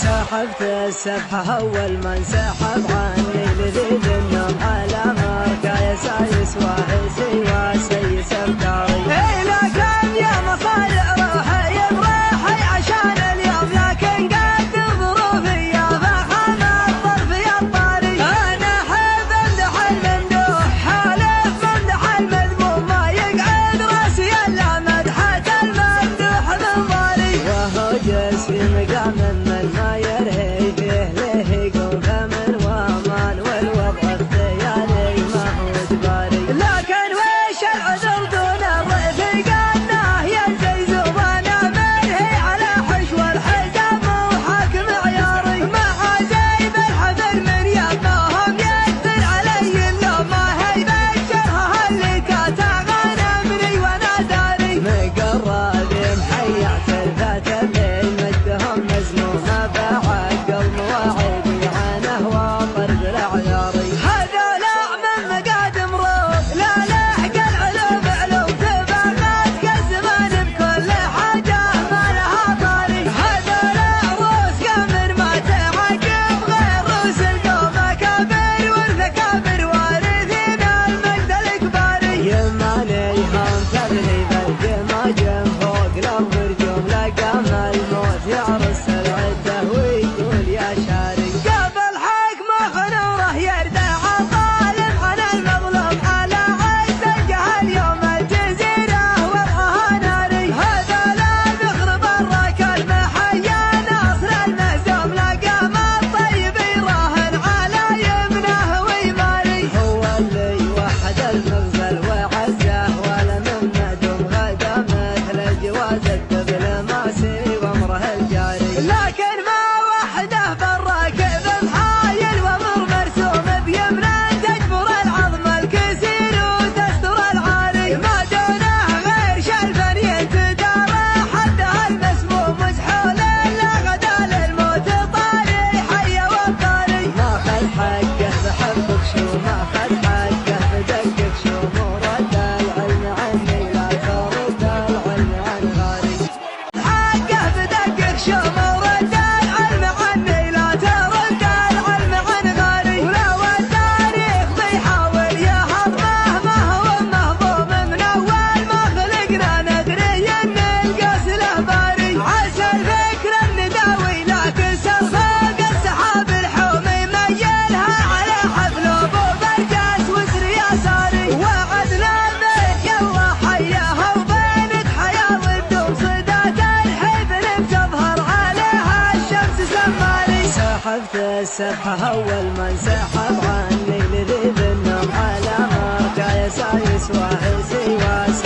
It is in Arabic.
سحبت السبحة أول ما انسحب عني لذيذ النوم على مركا يسايس واحسي وسيس الداري. إلى كم يا مصارع روحي بروحي عشان اليوم، لكن قدر ظروفي يا فخم الظرف يا الطاري. أنا أحب امدح الممدوح حالف ممدح المذموم، ما يقعد راسي إلا مدحة الممدوح من ضاري. وهو جالس في مقام من ما يرهي فيه له يقوم فمن وامان، والوضع اختياري ما هو اجباري. لكن وش العذر دون الرفيق انه ينزل زبانه مرهي على حشو الحزام وحاكم عياري. مع زي بالحفل من يمهم يكثر علي اللوم، ما هي بالشرها اللي كاتا غنمني وانا داري. مقرب محيعت الفات الليل مجدهم مزنومه بعقل مواعيدي عنه وطرد العياري. هذولا من مقادم روح لا لحق العلوم علوم، تبغت كالزمان بكل حاجه ما لها طاري. هذولا روس قمر ما تعقب غير روس القوم، اكابر والفكابر وارثين المجد الاكباري. يماني هم تبني بالجماجم فوق الارض رجوم، لقام الموت يعرس العده ويقول يا شاري. قبل حكمه خنوره يردع الظالم عن المظلوم، على عز الجهل يوم الجزيره وضعها ناري. هذولا ذخر برك المحيا ناصر المهزوم، لقام الطيب يراهن على يمنه ويماري. هو اللي وحد المغزل وعزه ولا من معدوم، غدا مثل الجواز الدبل ماسي وامره الجاري. لكن ما وحده بالراكب بحايل وامر مرسوم، بيمنه تجبر العظم الكثير وتستر العالي. ما دونه غير شلفا يتدارى حدها المسموم، مسحول الا غدا للموت طاري حي والطاري. ماخذ حقه بحبك شو ماخذ حقه بدقك شو، ورد العلم عني لا ترد العلم عن غاري. حقه بدقك شوم ورد العلم عني لا ترد العلم عن غاري. ولو التاريخ بيحاول يهضمه ما هو مهضوم، من اول ما خلقنا ندري ان القاس له باري. عسى الفكر النداوي لكن فوق السحاب الحومي، ميلها على حفل ابو برجاس وسر يساري. وعدنا بك يلا حياها وبينك حياه والدوم، صدات الحفل بتظهر عليها الشمس سماري. سحبت السبحة أول ما انسحب عني لذيذ النوم على مركا يسايس واحسي واسي